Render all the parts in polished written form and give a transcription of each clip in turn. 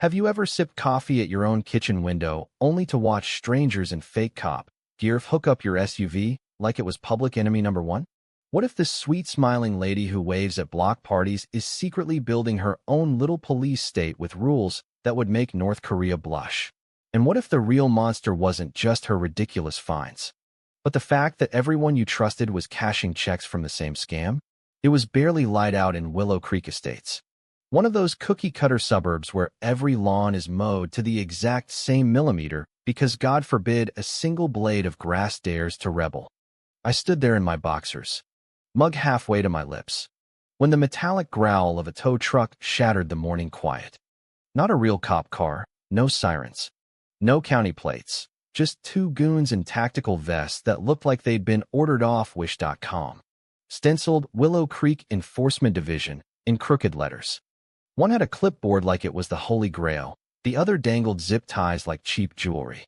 Have you ever sipped coffee at your own kitchen window only to watch strangers in fake cop gear hook up your SUV like it was public enemy number one? What if this sweet smiling lady who waves at block parties is secretly building her own little police state with rules that would make North Korea blush? And what if the real monster wasn't just her ridiculous fines, but the fact that everyone you trusted was cashing checks from the same scam? It was barely light out in Willow Creek Estates, one of those cookie-cutter suburbs where every lawn is mowed to the exact same millimeter because, God forbid, a single blade of grass dares to rebel. I stood there in my boxers, mug halfway to my lips, when the metallic growl of a tow truck shattered the morning quiet. Not a real cop car, no sirens, no county plates, just two goons in tactical vests that looked like they'd been ordered off Wish.com. Stenciled Willow Creek Enforcement Division in crooked letters. One had a clipboard like it was the Holy Grail. The other dangled zip ties like cheap jewelry.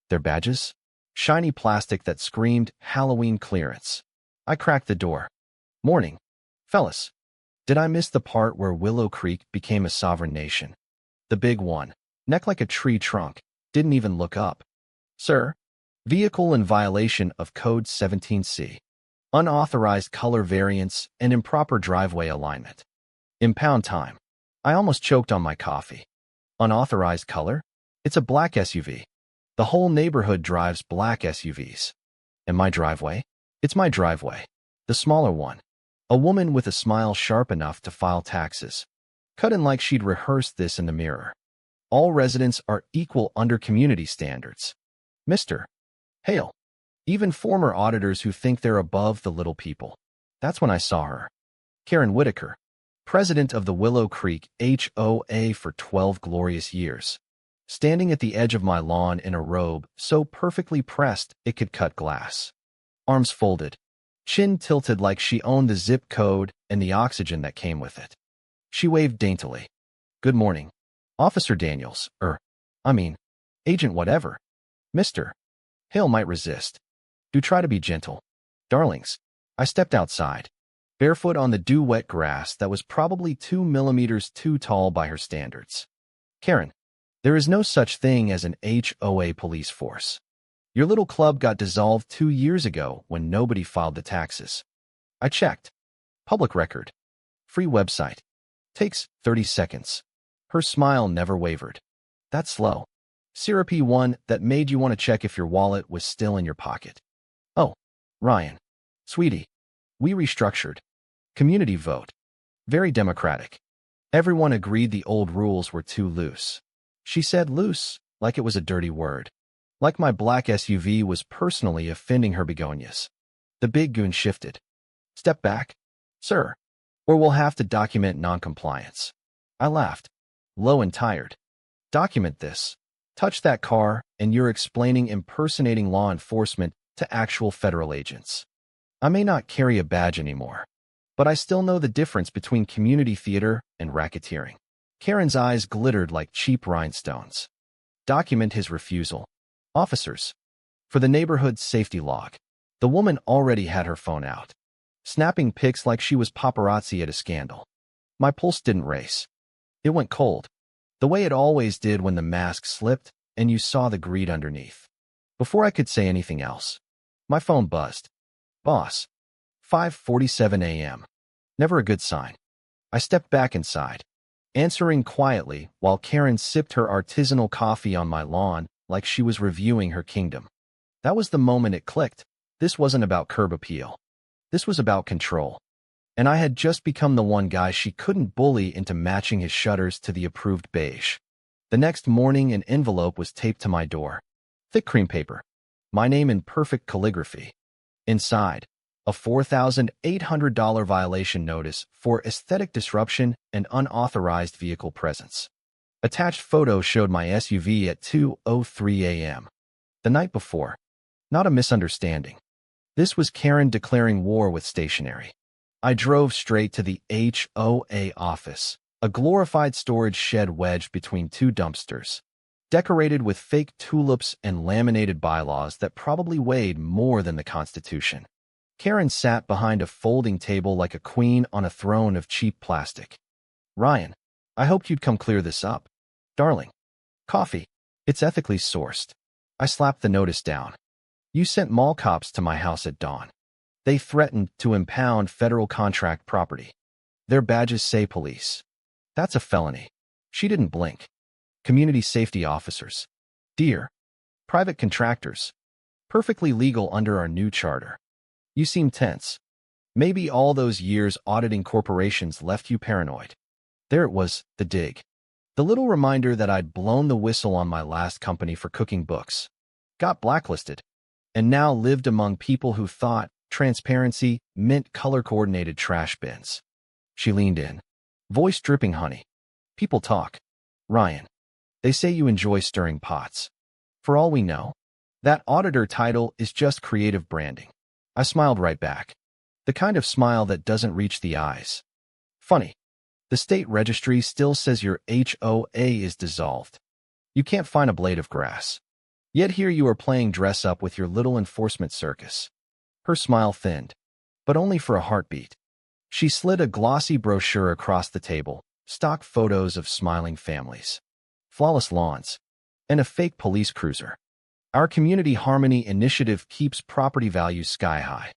Their badges? Shiny plastic that screamed Halloween clearance. I cracked the door. Morning, fellas. Did I miss the part where Willow Creek became a sovereign nation? The big one, neck like a tree trunk, didn't even look up. Sir, vehicle in violation of Code 17C. Unauthorized color variance and improper driveway alignment. Impound time. I almost choked on my coffee. Unauthorized color? It's a black SUV. The whole neighborhood drives black SUVs. And my driveway? It's my driveway. The smaller one. A woman with a smile sharp enough to file taxes. Cut in like she'd rehearsed this in the mirror. All residents are equal under community standards. Mr. Hale. Even former auditors who think they're above the little people. That's when I saw her. Karen Whitaker, president of the Willow Creek HOA for 12 glorious years, standing at the edge of my lawn in a robe so perfectly pressed it could cut glass. Arms folded, chin tilted like she owned the zip code and the oxygen that came with it. She waved daintily. Good morning, Officer Daniels, Agent whatever. Mr. Hale might resist. Do try to be gentle. Darlings. I stepped outside, barefoot on the dew-wet grass that was probably 2 millimeters too tall by her standards. Karen, there is no such thing as an HOA police force. Your little club got dissolved 2 years ago when nobody filed the taxes. I checked. Public record. Free website. Takes 30 seconds. Her smile never wavered. That slow, syrupy one that made you want to check if your wallet was still in your pocket. Oh, Ryan. Sweetie. We restructured. Community vote. Very democratic. Everyone agreed the old rules were too loose. She said loose, like it was a dirty word. Like my black SUV was personally offending her begonias. The big goon shifted. Step back, sir, or we'll have to document noncompliance. I laughed, low and tired. Document this. Touch that car, and you're explaining impersonating law enforcement to actual federal agents. I may not carry a badge anymore, but I still know the difference between community theater and racketeering. Karen's eyes glittered like cheap rhinestones. Document his refusal. Officers. For the neighborhood's safety log. The woman already had her phone out, snapping pics like she was paparazzi at a scandal. My pulse didn't race. It went cold, the way it always did when the mask slipped and you saw the greed underneath. Before I could say anything else, my phone buzzed. Boss. 5:47 a.m. Never a good sign. I stepped back inside, answering quietly while Karen sipped her artisanal coffee on my lawn like she was reviewing her kingdom. That was the moment it clicked. This wasn't about curb appeal. This was about control. And I had just become the one guy she couldn't bully into matching his shutters to the approved beige. The next morning, an envelope was taped to my door. Thick cream paper. My name in perfect calligraphy. Inside, a $4,800 violation notice for aesthetic disruption and unauthorized vehicle presence. Attached photo showed my SUV at 2:03 a.m. The night before. Not a misunderstanding. This was Karen declaring war with stationery. I drove straight to the HOA office, a glorified storage shed wedged between two dumpsters, decorated with fake tulips and laminated bylaws that probably weighed more than the Constitution. Karen sat behind a folding table like a queen on a throne of cheap plastic. Ryan, I hoped you'd come clear this up. Darling. Coffee. It's ethically sourced. I slapped the notice down. You sent mall cops to my house at dawn. They threatened to impound federal contract property. Their badges say police. That's a felony. She didn't blink. Community safety officers. Dear. Private contractors. Perfectly legal under our new charter. You seem tense. Maybe all those years auditing corporations left you paranoid. There it was, the dig. The little reminder that I'd blown the whistle on my last company for cooking books. Got blacklisted. And now lived among people who thought transparency meant color-coordinated trash bins. She leaned in. Voice dripping honey. People talk. Ryan. They say you enjoy stirring pots. For all we know, that auditor title is just creative branding. I smiled right back. The kind of smile that doesn't reach the eyes. Funny. The state registry still says your HOA is dissolved. You can't find a blade of grass. Yet here you are playing dress-up with your little enforcement circus. Her smile thinned, but only for a heartbeat. She slid a glossy brochure across the table, stock photos of smiling families, flawless lawns, and a fake police cruiser. Our community harmony initiative keeps property values sky high.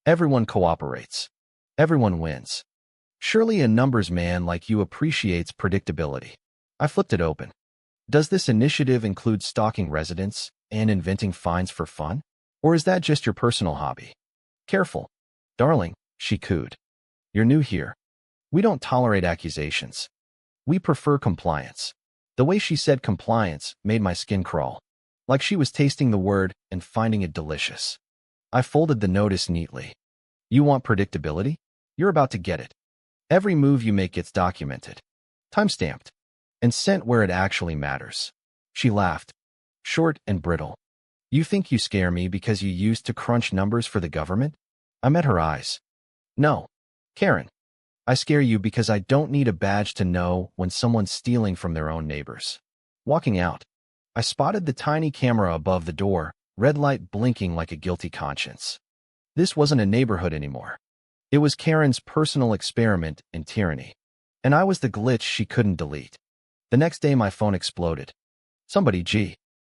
Everyone cooperates. Everyone wins. Surely a numbers man like you appreciates predictability. I flipped it open. Does this initiative include stalking residents and inventing fines for fun? Or is that just your personal hobby? Careful. Darling, she cooed. You're new here. We don't tolerate accusations. We prefer compliance. The way she said compliance made my skin crawl, like she was tasting the word and finding it delicious. I folded the notice neatly. You want predictability? You're about to get it. Every move you make gets documented, time-stamped, and sent where it actually matters. She laughed, short and brittle. You think you scare me because you used to crunch numbers for the government? I met her eyes. No, Karen. I scare you because I don't need a badge to know when someone's stealing from their own neighbors. Walking out, I spotted the tiny camera above the door, red light blinking like a guilty conscience. This wasn't a neighborhood anymore. It was Karen's personal experiment in tyranny, and I was the glitch she couldn't delete. The next day my phone exploded. Somebody,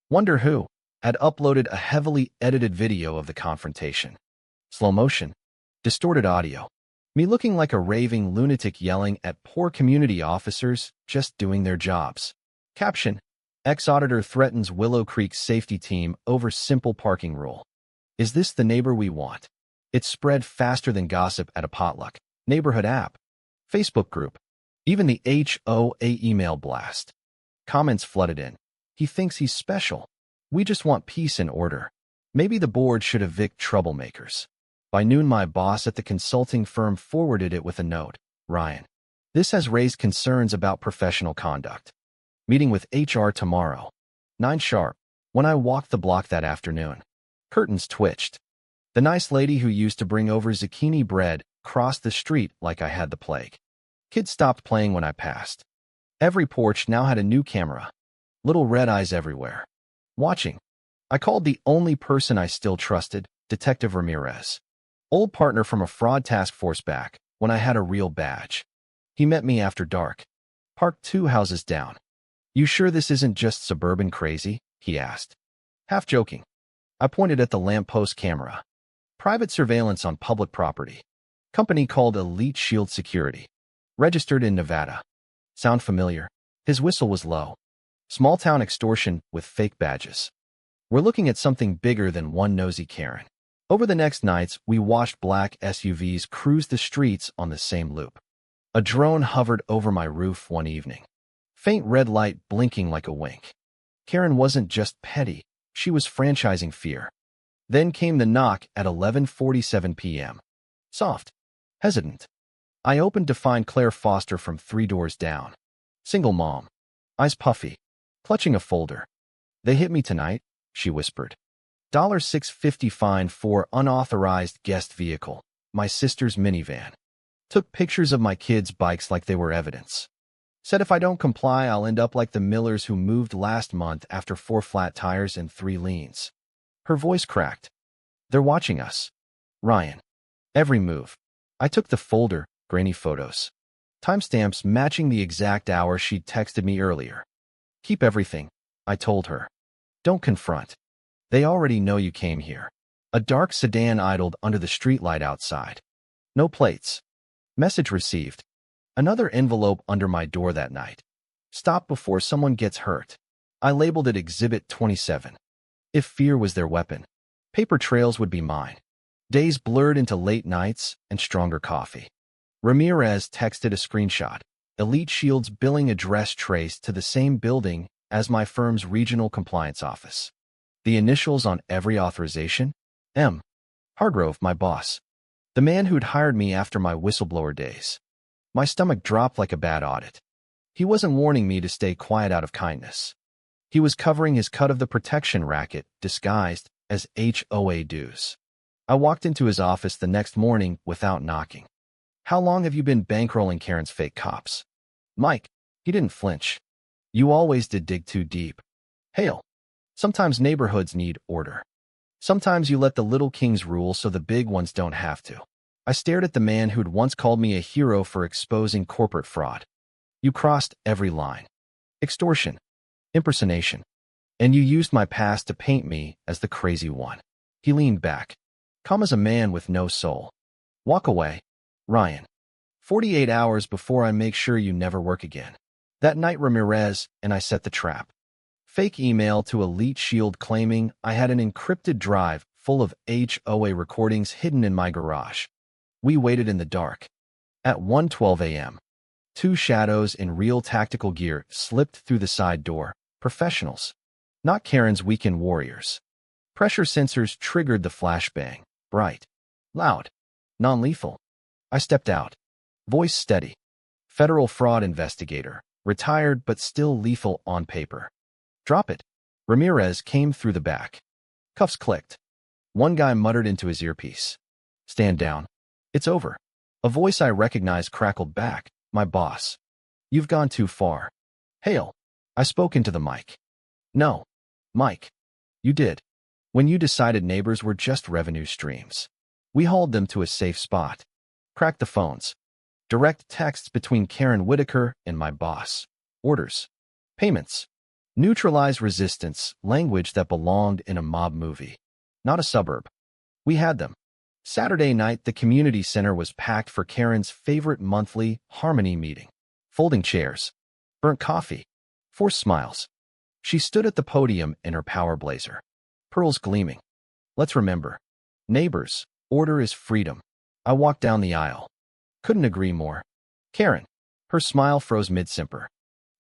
wonder who, had uploaded a heavily edited video of the confrontation. Slow motion, distorted audio. Me looking like a raving lunatic yelling at poor community officers just doing their jobs. Caption: Ex-auditor threatens Willow Creek safety team over simple parking rule. Is this the neighbor we want? It spread faster than gossip at a potluck. Neighborhood app. Facebook group. Even the HOA email blast. Comments flooded in. He thinks he's special. We just want peace and order. Maybe the board should evict troublemakers. By noon, my boss at the consulting firm forwarded it with a note. Ryan, this has raised concerns about professional conduct. Meeting with HR tomorrow. 9 sharp. When I walked the block that afternoon, curtains twitched. The nice lady who used to bring over zucchini bread crossed the street like I had the plague. Kids stopped playing when I passed. Every porch now had a new camera. Little red eyes everywhere. Watching. I called the only person I still trusted, Detective Ramirez. Old partner from a fraud task force back when I had a real badge. He met me after dark. Parked 2 houses down. You sure this isn't just suburban crazy? He asked. Half joking. I pointed at the lamppost camera. Private surveillance on public property. Company called Elite Shield Security. Registered in Nevada. Sound familiar? His whistle was low. Small-town extortion with fake badges. We're looking at something bigger than one nosy Karen. Over the next nights, we watched black SUVs cruise the streets on the same loop. A drone hovered over my roof one evening. Faint red light blinking like a wink. Karen wasn't just petty, she was franchising fear. Then came the knock at 11:47 p.m. Soft. Hesitant. I opened to find Claire Foster from 3 doors down. Single mom. Eyes puffy. Clutching a folder. They hit me tonight, she whispered. $6.50 fine for unauthorized guest vehicle. My sister's minivan. Took pictures of my kids' bikes like they were evidence. Said if I don't comply, I'll end up like the Millers who moved last month after 4 flat tires and 3 liens. Her voice cracked. They're watching us. Ryan. Every move. I took the folder, grainy photos. Timestamps matching the exact hour she'd texted me earlier. Keep everything, I told her. Don't confront. They already know you came here. A dark sedan idled under the streetlight outside. No plates. Message received. Another envelope under my door that night. Stop before someone gets hurt. I labeled it Exhibit 27. If fear was their weapon, paper trails would be mine. Days blurred into late nights and stronger coffee. Ramirez texted a screenshot. Elite Shield's billing address traced to the same building as my firm's regional compliance office. The initials on every authorization? M. Hargrove, my boss. The man who'd hired me after my whistleblower days. My stomach dropped like a bad audit. He wasn't warning me to stay quiet out of kindness. He was covering his cut of the protection racket, disguised as HOA dues. I walked into his office the next morning without knocking. How long have you been bankrolling Karen's fake cops? Mike. He didn't flinch. You always did dig too deep. Hail. Sometimes neighborhoods need order. Sometimes you let the little kings rule so the big ones don't have to. I stared at the man who'd once called me a hero for exposing corporate fraud. You crossed every line. Extortion. Impersonation. And you used my past to paint me as the crazy one. He leaned back. Come as a man with no soul. Walk away. Ryan. 48 hours before I make sure you never work again. That night Ramirez and I set the trap. Fake email to Elite Shield claiming I had an encrypted drive full of HOA recordings hidden in my garage. We waited in the dark. At 1:12 a.m., two shadows in real tactical gear slipped through the side door. Professionals. Not Karen's weekend warriors. Pressure sensors triggered the flashbang. Bright. Loud. Non-lethal. I stepped out. Voice steady. Federal fraud investigator. Retired but still lethal on paper. Drop it. Ramirez came through the back. Cuffs clicked. One guy muttered into his earpiece. Stand down. It's over. A voice I recognized crackled back. My boss. You've gone too far. Hail. I spoke into the mic. No. Mike. You did. When you decided neighbors were just revenue streams. We hauled them to a safe spot. Cracked the phones. Direct texts between Karen Whitaker and my boss. Orders. Payments. Neutralize resistance, language that belonged in a mob movie. Not a suburb. We had them. Saturday night, the community center was packed for Karen's favorite monthly Harmony meeting. Folding chairs. Burnt coffee. Forced smiles. She stood at the podium in her power blazer. Pearls gleaming. Let's remember. Neighbors, order is freedom. I walked down the aisle. Couldn't agree more. Karen. Her smile froze mid-simper.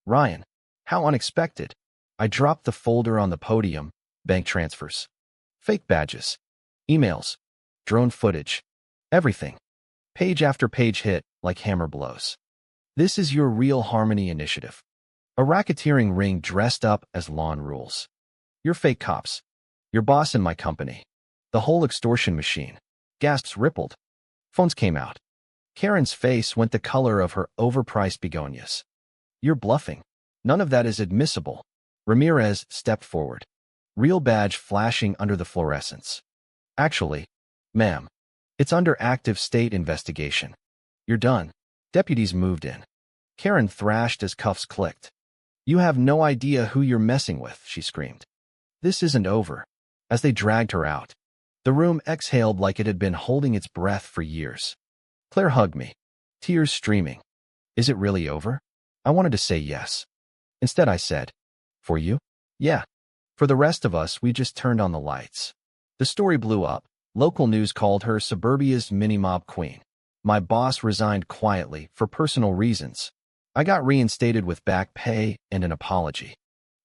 Ryan. How unexpected. I dropped the folder on the podium. Bank transfers. Fake badges. Emails. Drone footage. Everything. Page after page hit like hammer blows. This is your real Harmony initiative. A racketeering ring dressed up as lawn rules. You're fake cops. Your boss in my company. The whole extortion machine. Gasps rippled. Phones came out. Karen's face went the color of her overpriced begonias. You're bluffing. None of that is admissible. Ramirez stepped forward. Real badge flashing under the fluorescence. Actually, ma'am, it's under active state investigation. You're done. Deputies moved in. Karen thrashed as cuffs clicked. You have no idea who you're messing with, she screamed. This isn't over. As they dragged her out, the room exhaled like it had been holding its breath for years. Claire hugged me, tears streaming. Is it really over? I wanted to say yes. Instead I said, for you? Yeah. For the rest of us, we just turned on the lights. The story blew up. Local news called her suburbia's mini-mob queen. My boss resigned quietly for personal reasons. I got reinstated with back pay and an apology.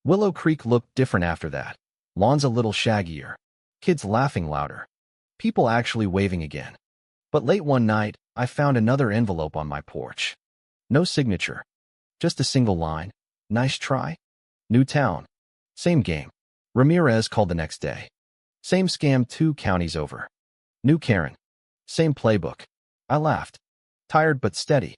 Willow Creek looked different after that. Lawns a little shaggier. Kids laughing louder. People actually waving again. But late one night, I found another envelope on my porch. No signature. Just a single line. Nice try. New town. Same game. Ramirez called the next day. Same scam 2 counties over. New Karen. Same playbook. I laughed. Tired but steady.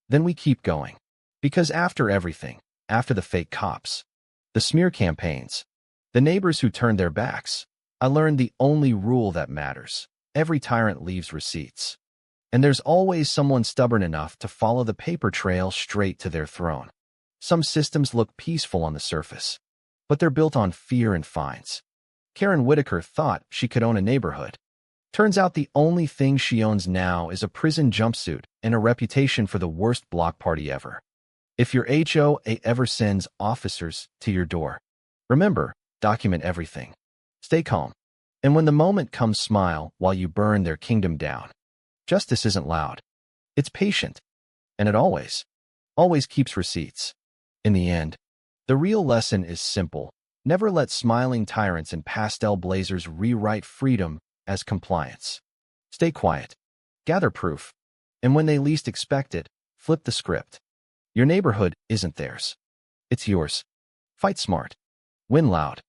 Then we keep going. Because after everything, after the fake cops, the smear campaigns, the neighbors who turned their backs, I learned the only rule that matters. Every tyrant leaves receipts. And there's always someone stubborn enough to follow the paper trail straight to their throne. Some systems look peaceful on the surface, but they're built on fear and fines. Karen Whitaker thought she could own a neighborhood. Turns out the only thing she owns now is a prison jumpsuit and a reputation for the worst block party ever. If your HOA ever sends officers to your door, remember, document everything. Stay calm. And when the moment comes, smile while you burn their kingdom down. Justice isn't loud. It's patient. And it always keeps receipts. In the end, the real lesson is simple. Never let smiling tyrants and pastel blazers rewrite freedom as compliance. Stay quiet. Gather proof. And when they least expect it, flip the script. Your neighborhood isn't theirs. It's yours. Fight smart. Win loud.